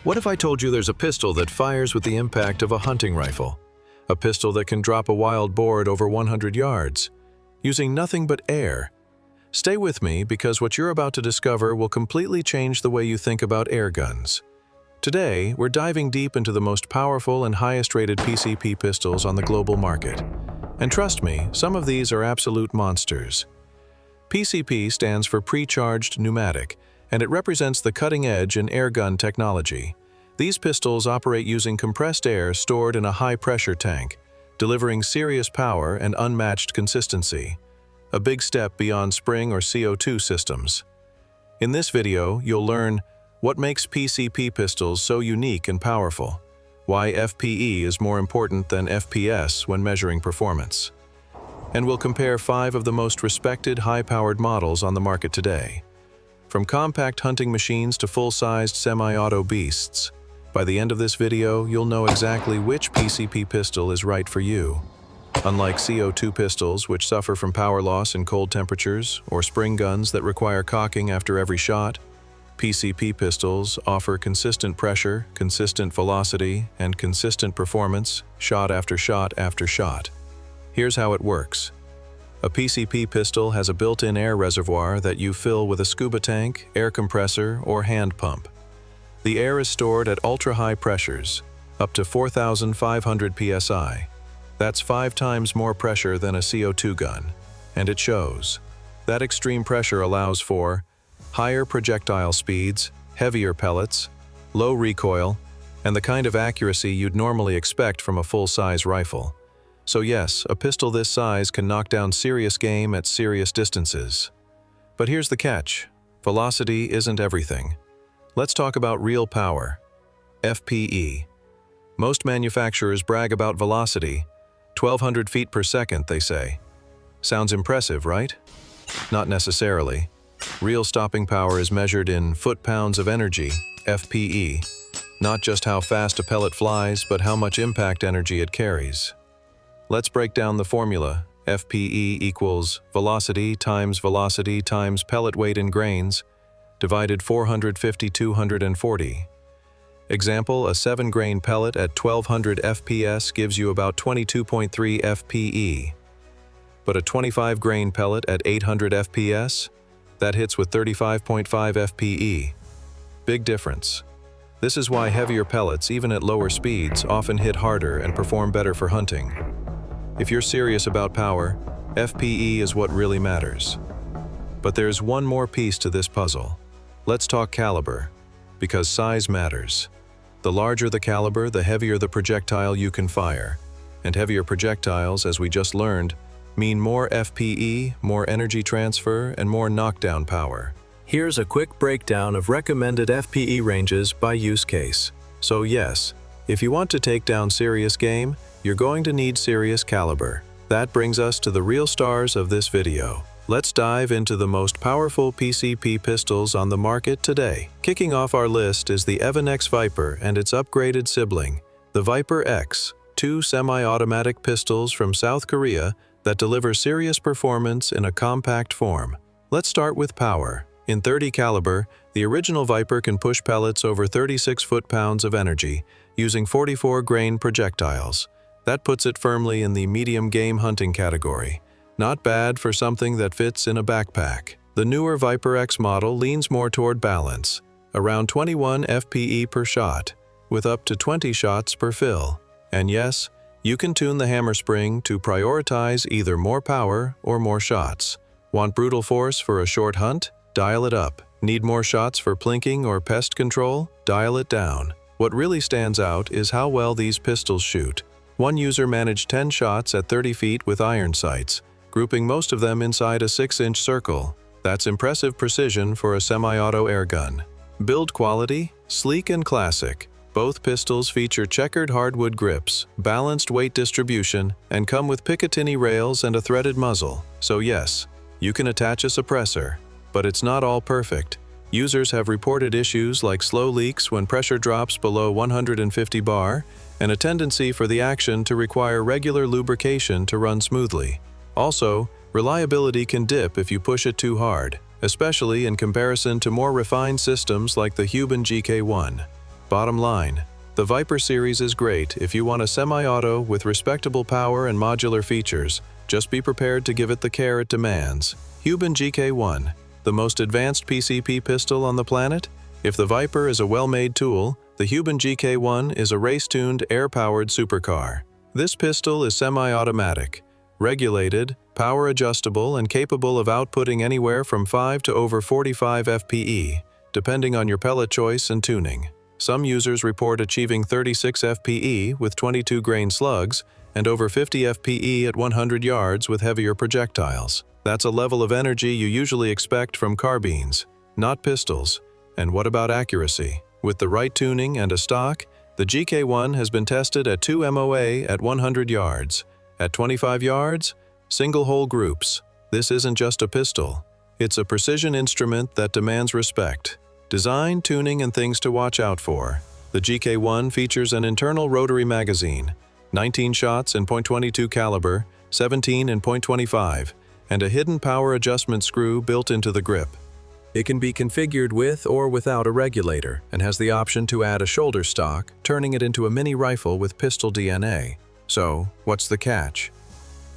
What if I told you there's a pistol that fires with the impact of a hunting rifle? A pistol that can drop a wild boar at over 100 yards, using nothing but air. Stay with me because what you're about to discover will completely change the way you think about air guns. Today, we're diving deep into the most powerful and highest-rated PCP pistols on the global market. And trust me, some of these are absolute monsters. PCP stands for Pre-Charged Pneumatic, and it represents the cutting edge in airgun technology. These pistols operate using compressed air stored in a high-pressure tank, delivering serious power and unmatched consistency, a big step beyond spring or CO2 systems. In this video, you'll learn what makes PCP pistols so unique and powerful, why FPE is more important than FPS when measuring performance, and we'll compare 5 of the most respected high-powered models on the market today. From compact hunting machines to full-sized semi-auto beasts, by the end of this video, you'll know exactly which PCP pistol is right for you. Unlike CO2 pistols, which suffer from power loss in cold temperatures, or spring guns that require cocking after every shot, PCP pistols offer consistent pressure, consistent velocity, and consistent performance, shot after shot after shot. Here's how it works. A PCP pistol has a built-in air reservoir that you fill with a scuba tank, air compressor, or hand pump. The air is stored at ultra-high pressures, up to 4,500 psi. That's 5 times more pressure than a CO2 gun, and it shows. That extreme pressure allows for higher projectile speeds, heavier pellets, low recoil, and the kind of accuracy you'd normally expect from a full-size rifle. So yes, a pistol this size can knock down serious game at serious distances. But here's the catch. Velocity isn't everything. Let's talk about real power. FPE. Most manufacturers brag about velocity. 1,200 feet per second, they say. Sounds impressive, right? Not necessarily. Real stopping power is measured in foot-pounds of energy, FPE. Not just how fast a pellet flies, but how much impact energy it carries. Let's break down the formula. FPE equals velocity times pellet weight in grains, divided 450/240. Example, a 7-grain pellet at 1200 FPS gives you about 22.3 FPE. But a 25-grain pellet at 800 FPS? That hits with 35.5 FPE. Big difference. This is why heavier pellets, even at lower speeds, often hit harder and perform better for hunting. If you're serious about power, FPE is what really matters. But there's one more piece to this puzzle. Let's talk caliber, because size matters. The larger the caliber, the heavier the projectile you can fire. And heavier projectiles, as we just learned, mean more FPE, more energy transfer, and more knockdown power. Here's a quick breakdown of recommended FPE ranges by use case. So yes, if you want to take down serious game, you're going to need serious caliber. That brings us to the real stars of this video. Let's dive into the most powerful PCP pistols on the market today. Kicking off our list is the Evanix Viper and its upgraded sibling, the Viper X, 2 semi-automatic pistols from South Korea that deliver serious performance in a compact form. Let's start with power. In .30 caliber, the original Viper can push pellets over 36 foot-pounds of energy, using 44-grain projectiles. That puts it firmly in the medium game hunting category. Not bad for something that fits in a backpack. The newer Viper X model leans more toward balance, around 21 FPE per shot, with up to 20 shots per fill. And yes, you can tune the hammer spring to prioritize either more power or more shots. Want brutal force for a short hunt? Dial it up. Need more shots for plinking or pest control? Dial it down. What really stands out is how well these pistols shoot. One user managed 10 shots at 30 feet with iron sights, grouping most of them inside a 6-inch circle. That's impressive precision for a semi-auto airgun. Build quality? Sleek and classic. Both pistols feature checkered hardwood grips, balanced weight distribution, and come with Picatinny rails and a threaded muzzle. So yes, you can attach a suppressor, but it's not all perfect. Users have reported issues like slow leaks when pressure drops below 150 bar, and a tendency for the action to require regular lubrication to run smoothly. Also, reliability can dip if you push it too hard, especially in comparison to more refined systems like the Huben GK1. Bottom line, the Viper series is great if you want a semi-auto with respectable power and modular features. Just be prepared to give it the care it demands. Huben GK1, the most advanced PCP pistol on the planet? If the Viper is a well-made tool, the Huben GK1 is a race-tuned, air-powered supercar. This pistol is semi-automatic, regulated, power-adjustable, and capable of outputting anywhere from 5 to over 45 FPE, depending on your pellet choice and tuning. Some users report achieving 36 FPE with 22-grain slugs and over 50 FPE at 100 yards with heavier projectiles. That's a level of energy you usually expect from carbines, not pistols. And what about accuracy? With the right tuning and a stock, the GK1 has been tested at 2 MOA at 100 yards. At 25 yards, single-hole groups. This isn't just a pistol. It's a precision instrument that demands respect. Design, tuning, and things to watch out for. The GK1 features an internal rotary magazine, 19 shots in .22 caliber, 17 in .25, and a hidden power adjustment screw built into the grip. It can be configured with or without a regulator and has the option to add a shoulder stock, turning it into a mini rifle with pistol DNA. So, what's the catch?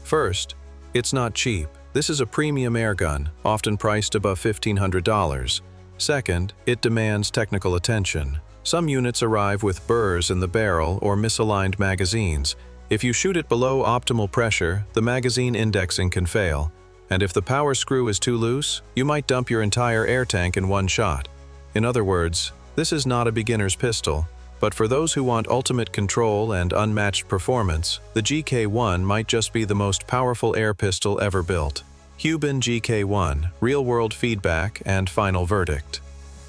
First, it's not cheap. This is a premium airgun, often priced above $1,500. Second, it demands technical attention. Some units arrive with burrs in the barrel or misaligned magazines. If you shoot it below optimal pressure, the magazine indexing can fail. And if the power screw is too loose, you might dump your entire air tank in one shot. In other words, this is not a beginner's pistol, but for those who want ultimate control and unmatched performance, the GK1 might just be the most powerful air pistol ever built. Huben GK1, real-world feedback and final verdict.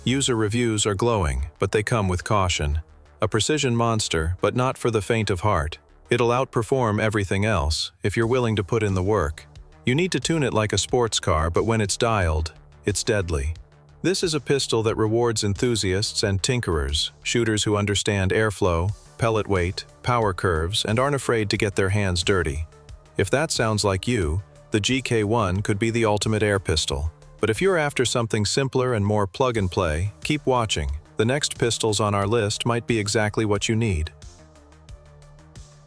User reviews are glowing, but they come with caution. A precision monster, but not for the faint of heart. It'll outperform everything else if you're willing to put in the work. You need to tune it like a sports car, but when it's dialed, it's deadly. This is a pistol that rewards enthusiasts and tinkerers, shooters who understand airflow, pellet weight, power curves, and aren't afraid to get their hands dirty. If that sounds like you, the GK1 could be the ultimate air pistol. But if you're after something simpler and more plug-and-play, keep watching. The next pistols on our list might be exactly what you need.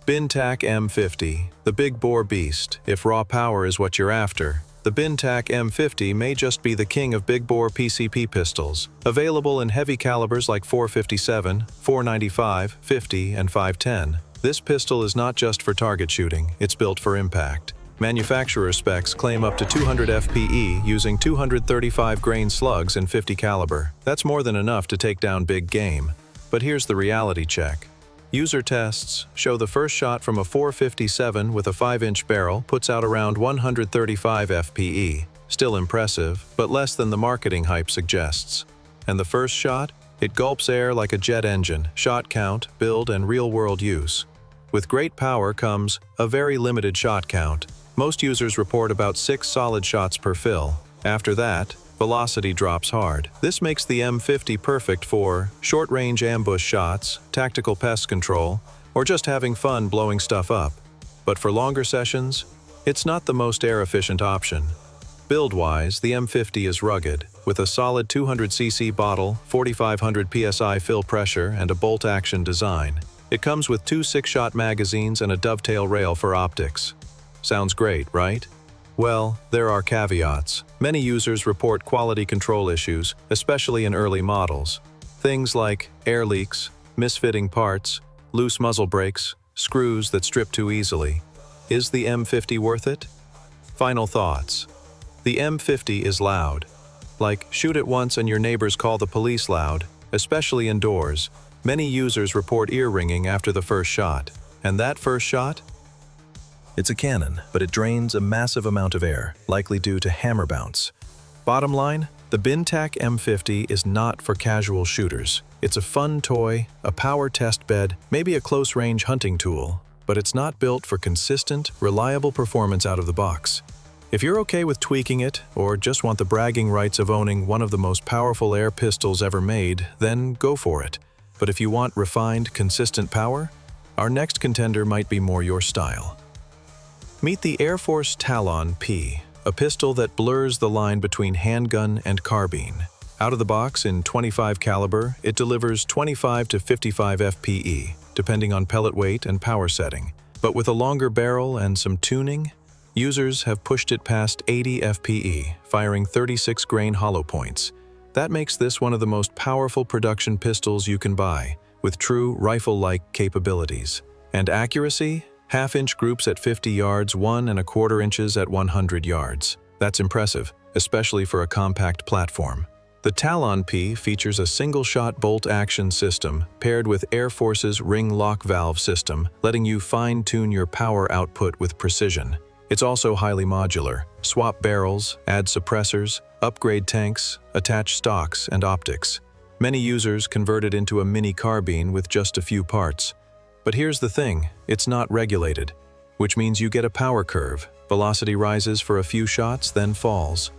BinTac M50, the big bore beast. If raw power is what you're after, the BinTac M50 may just be the king of big bore PCP pistols. Available in heavy calibers like .457, .495, .50, and .510. This pistol is not just for target shooting, it's built for impact. Manufacturer specs claim up to 200 FPE using 235-grain slugs in .50 caliber. That's more than enough to take down big game. But here's the reality check. User tests show the first shot from a .457 with a 5-inch barrel puts out around 135 FPE. Still impressive, but less than the marketing hype suggests. And the first shot? It gulps air like a jet engine, shot count, build, and real-world use. With great power comes a very limited shot count. Most users report about 6 solid shots per fill. After that, velocity drops hard. This makes the M50 perfect for short-range ambush shots, tactical pest control, or just having fun blowing stuff up. But for longer sessions, it's not the most air-efficient option. Build-wise, the M50 is rugged, with a solid 200cc bottle, 4,500 psi fill pressure, and a bolt-action design. It comes with 2 6-shot magazines and a dovetail rail for optics. Sounds great, right? Well, there are caveats. Many users report quality control issues, especially in early models. Things like air leaks, misfitting parts, loose muzzle brakes, screws that strip too easily. Is the M50 worth it? Final thoughts. The M50 is loud. Like, shoot it once and your neighbors call the police loud, especially indoors. Many users report ear ringing after the first shot. And that first shot? It's a cannon, but it drains a massive amount of air, likely due to hammer bounce. Bottom line, the BinTac M50 is not for casual shooters. It's a fun toy, a power test bed, maybe a close-range hunting tool, but it's not built for consistent, reliable performance out of the box. If you're okay with tweaking it, or just want the bragging rights of owning one of the most powerful air pistols ever made, then go for it. But if you want refined, consistent power, our next contender might be more your style. Meet the Air Force TalonP, a pistol that blurs the line between handgun and carbine. Out of the box in .25 caliber, it delivers 25 to 55 FPE, depending on pellet weight and power setting. But with a longer barrel and some tuning, users have pushed it past 80 FPE, firing 36-grain hollow points. That makes this one of the most powerful production pistols you can buy, with true rifle-like capabilities. And accuracy? Half-inch groups at 50 yards, 1¼ inches at 100 yards. That's impressive, especially for a compact platform. The TalonP features a single-shot bolt-action system paired with Air Force's ring lock valve system, letting you fine-tune your power output with precision. It's also highly modular. Swap barrels, add suppressors, upgrade tanks, attach stocks and optics. Many users convert it into a mini carbine with just a few parts. But here's the thing, it's not regulated, which means you get a power curve. Velocity rises for a few shots, then falls.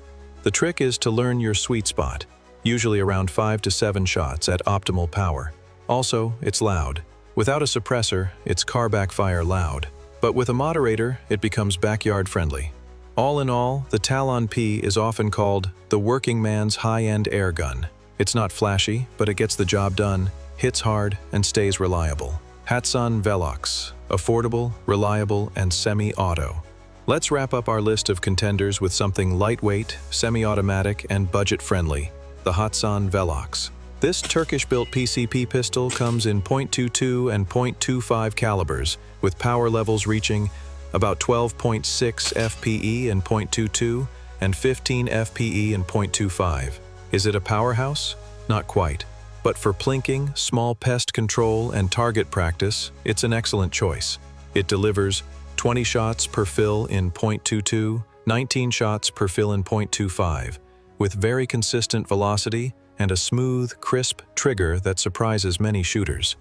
The trick is to learn your sweet spot, usually around 5 to 7 shots at optimal power. Also, it's loud. Without a suppressor, it's car backfire loud. But with a moderator, it becomes backyard friendly. All in all, the TalonP is often called the working man's high-end air gun. It's not flashy, but it gets the job done, hits hard, and stays reliable. Hatsan Velox, affordable, reliable, and semi-auto. Let's wrap up our list of contenders with something lightweight, semi-automatic, and budget-friendly, the Hatsan Velox. This Turkish-built PCP pistol comes in .22 and .25 calibers, with power levels reaching about 12.6 FPE in .22 and 15 FPE in .25. Is it a powerhouse? Not quite. But for plinking, small pest control, and target practice, it's an excellent choice. It delivers 20 shots per fill in .22, 19 shots per fill in .25, with very consistent velocity and a smooth, crisp trigger that surprises many shooters.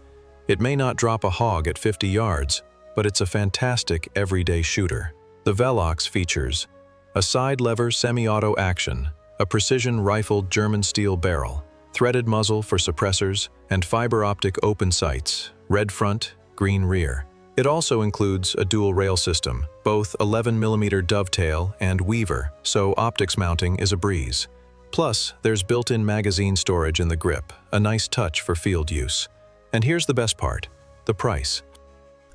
It may not drop a hog at 50 yards, but it's a fantastic everyday shooter. The Velox features a side lever semi-auto action, a precision rifled German steel barrel, threaded muzzle for suppressors, and fiber optic open sights, red front, green rear. It also includes a dual rail system, both 11mm dovetail and weaver, so optics mounting is a breeze. Plus, there's built-in magazine storage in the grip, a nice touch for field use. And here's the best part, the price.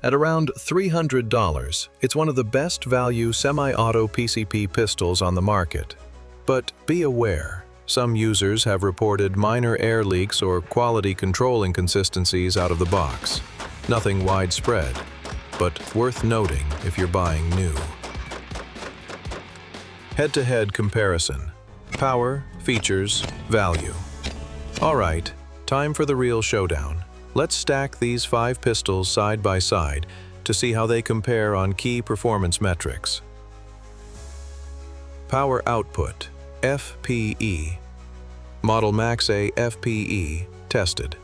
At around $300, it's one of the best value semi-auto PCP pistols on the market. But be aware, some users have reported minor air leaks or quality control inconsistencies out of the box. Nothing widespread, but worth noting if you're buying new. Head-to-head comparison. Power, features, value. Alright, time for the real showdown. Let's stack these 5 pistols side by side to see how they compare on key performance metrics. Power output, FPE. Model Max A FPE, tested.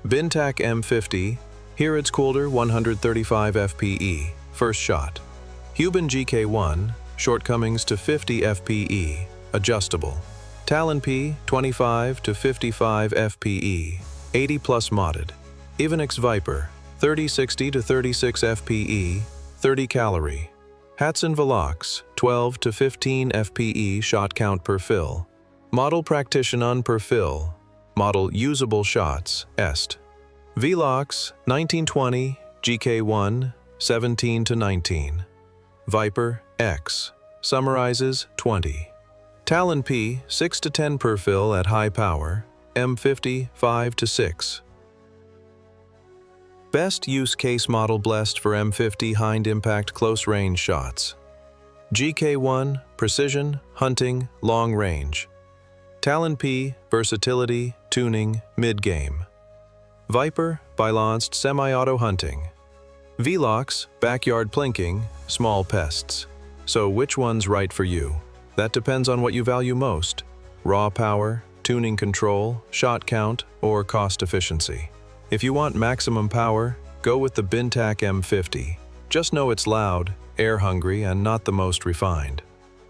BinTac M50, here it's colder 135 FPE, first shot. Huben GK1, shortcomings to 50 FPE, adjustable. TalonP, 25 to 55 FPE, 80 plus modded. Evanix Viper, 30-60 to 36 FPE, 30 calorie. Hatsan Velox, 12 to 15 FPE shot count per fill. Model Practitioner per fill. Model Usable Shots, est. Velox, 1920, GK1, 17 to 19. Viper, X, summarizes 20. TalonP, 6 to 10 per fill at high power. M50, 5 to 6. Best use case model blessed for M50 hind impact close range shots. GK1, precision, hunting, long range. TalonP, versatility, tuning, mid-game. Viper, balanced semi-auto hunting. Velox, backyard plinking, small pests. So which one's right for you? That depends on what you value most. Raw power, tuning control, shot count, or cost efficiency. If you want maximum power, go with the BinTac M50. Just know it's loud, air-hungry, and not the most refined.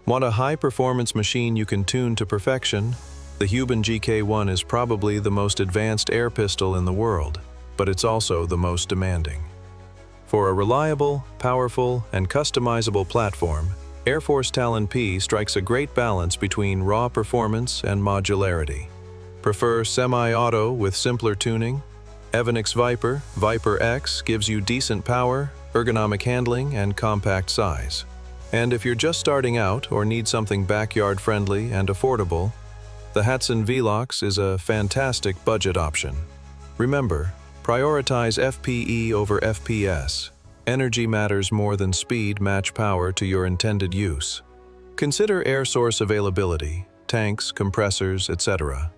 Want a high-performance machine you can tune to perfection? The Huben GK1 is probably the most advanced air pistol in the world, but it's also the most demanding. For a reliable, powerful, and customizable platform, Air Force TalonP strikes a great balance between raw performance and modularity. Prefer semi-auto with simpler tuning? Evanix Viper X gives you decent power, ergonomic handling, and compact size. And if you're just starting out or need something backyard-friendly and affordable, the Hatsan Velox is a fantastic budget option. Remember, prioritize FPE over FPS. Energy matters more than speed match power to your intended use. Consider air source availability, tanks, compressors, etc.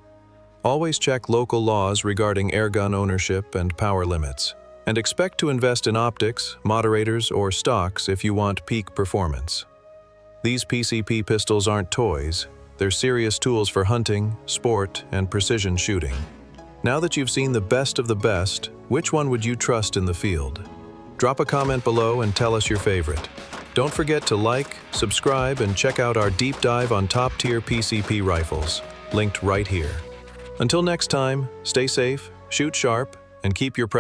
Always check local laws regarding airgun ownership and power limits, and expect to invest in optics, moderators, or stocks if you want peak performance. These PCP pistols aren't toys, they're serious tools for hunting, sport, and precision shooting. Now that you've seen the best of the best, which one would you trust in the field? Drop a comment below and tell us your favorite. Don't forget to like, subscribe, and check out our deep dive on top-tier PCP rifles, linked right here. Until next time, stay safe, shoot sharp, and keep your pressure